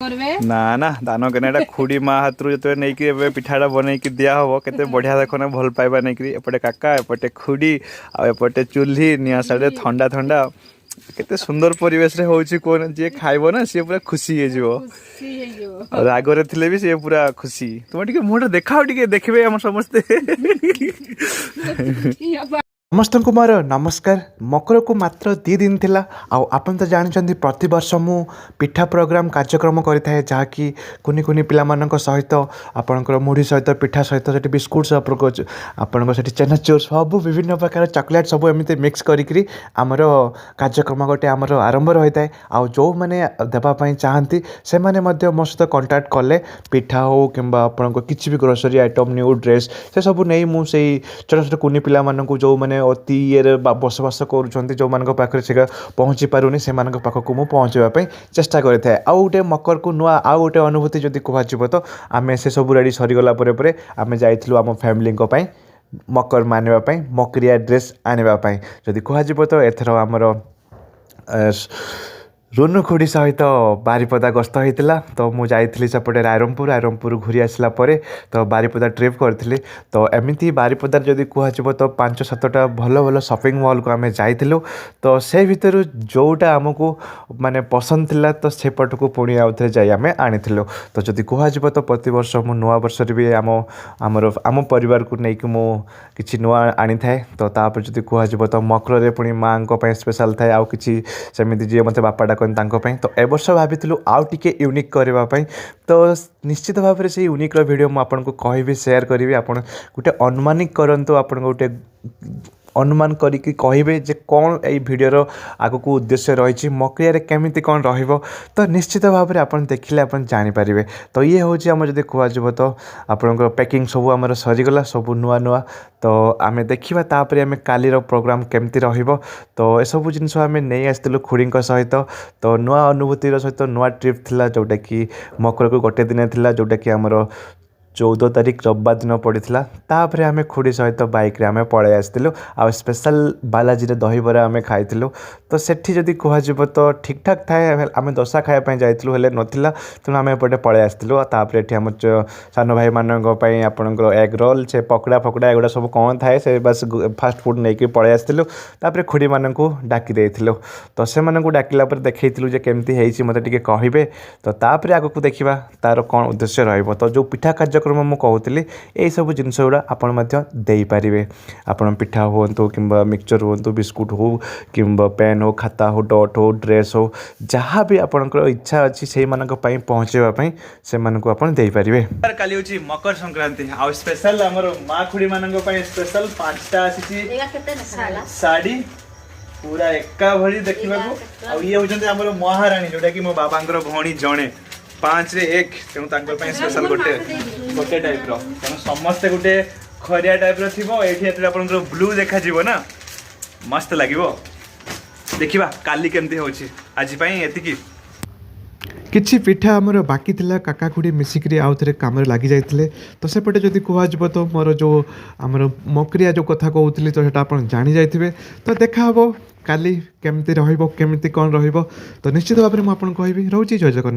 ना ना दान करना खुड़ी माँ हाथ जो नहीं कि पिठाटा बनईकी दिया हम केते बढ़िया देखना भल पाइबा नहीं कि एपटे काका एपटे खुड़ी आपटे चूल्ही निआ साड़े ठंडा ठंडा केते सुंदर परिवेश रे होउची कोन जे खाइबो ना से पूरा खुशी हे जिवो और आगरे थिले भी से पूरा खुशी तुम टिके मुहटा देखाओ टिके देखबे हम समस्त समस्त को मोर नमस्कार। मकर को मात्र 2 दिन थिला आपन तो जानते प्रति वर्ष मु पिठा प्रोग्राम कार्यक्रम करें जहाँकि कुनी कुनी पिला मानक सहित आपणकर मुढ़ी सहित पिठा सहित से बिस्कुट आपन से चेनाचूर सब विभिन्न प्रकार चॉकलेट सब एमती मिक्स करी आमर कार्यक्रम गोटे आमर आरंभ रही है। आ जो मैंने देवाई चाहती से मैंने मो सहित कंटाक्ट कले पिठा हो कि आपन किसी भी ग्रोसरी आइटम न्यू ड्रेस से सब नहीं मुझे छोट छोट कुनी पिला मानक जो मैंने अति ये बसवास कर जो मान पाखे से पहुँची पारूनी से पाखक मुझे पहुँचापी चेष्टा करें। आउ गोटे मकर को नुआ आउ गोटे अनुभूति जब कह तो आम से सब रेडी सरीगला आम जाइलु आम फैमिली मकर मानवाई मकरिया ड्रेस आने जदि कह तो एथर आमर रुनु खुड़ी सहित बारिपदा गस्त होता तो मुझे जाइली सेपटे रायरमपुर घूरी आसला तो बारिपदा ट्रिप करी तो एमती बारिपदार जदि कह तो 5-7टा भल भल शॉपिंग मॉल को आम जाइलु तो से भितर जोटा आमको माने पसंद थिला तो सेपट को पुणी आउ थे जाई आम आनीलु तो जदि कह तो प्रति वर्ष मु नुआ वर्ष भी आम परिवार को लेकिन मु किसी नुआ आनी थाए तो तापर जदि कह तो मकर पुणी माँ स्पेशल थाए आउ किसी सेमती जी मत बापाटा तो ए वर्ष भाभी आउ टिके यूनिक करने तो निश्चित भाव में से यूनिक वीडियो मुझे कहि शेयर करी आप गोटे अनुमानिक करूँ आपन गोटे अनुमान करिकी कहिबे जे कौन ए वीडियोर आगको उद्देश्य रही मकरिया केमिति कौन रहिबो तो निश्चित भाव में आपन देखिले आपन जानि पारिबे। तो ये हूँ आम जब कहब तो आपन पैकिंग सब आम सरीगला सब नुआ नुआ तो आम देखा तापर आम कालीर प्रोग्राम केमती रहिबो तो एसबू जिनस आम नहीं आसलु खुड़ी सहित तो नुआ अनुभूतिर सहित नुआ ट्रिप थिला जोटा कि मकर को गोटे दिन थिला जोटा कि आमर 14 तारिख रविवार दिन पड़ा तापर आम खुड़ी सहित बाइक आम पलि आसलु आ स्पेशल बालाजी दहीबरा आम खाइलु तो सेठी जदि कह तो ठीक ठाक थाए आम दशा खायापी जाइलु हेल्ले नाला तेणु आम एपटे पलि आसलु तापर ये आम सान भाई मानी आपंकर एग रोल से पकड़ा फकड़ा एगुड़ा सब कौन थाए से बस फास्ट फुड नहीं पलि आसलु तापर खुड़ी मान डाकी देलु तो से डाकिला देखु जे केमती मत टे कहे तो तापर आगक देखा तार कौन उद्देश्य रही जो पिठा कार्यक्रम मु कहूली यही सब जिनस गुड़ा आपरे आपड़ पिठा हूँ कि मिक्सचर हूँ बिस्कुट हो कि पेन हो खाता हो डट हो ड्रेस हो जहाँ भी आपंकर इच्छा अच्छी से पहुँचापी से पारे। काली हूँ मकर संक्रांति आ स्पेशल आमर माँ खुड़ी मान स्पेशल 5टा साड़ी पूरा एका भरी देखा ये हूँ महाराणी जोटा कि मो बाबा भौणी जड़े 5 रे 1 तेणु स्पेशल गोटे गोटे टाइप तेणु समस्ते गोटे खरिया टाइप थी आप ब्लू देखा ना मस्त लगे देखा काली केमती हो आज ये किछि पिठा आमर बाकी थिला काका खुड़ी मिसिक आउ थे कम लगी जाते तो सेपटे जदि कह तो मोर जो आमर मकरिया जो कथा कहूली तो आप जानी जाइए तो देखा काली केमती रहिबो केमती कौन रहिबो तो निश्चित भाव में मुझे कहि रोची जय जगन्नाथ।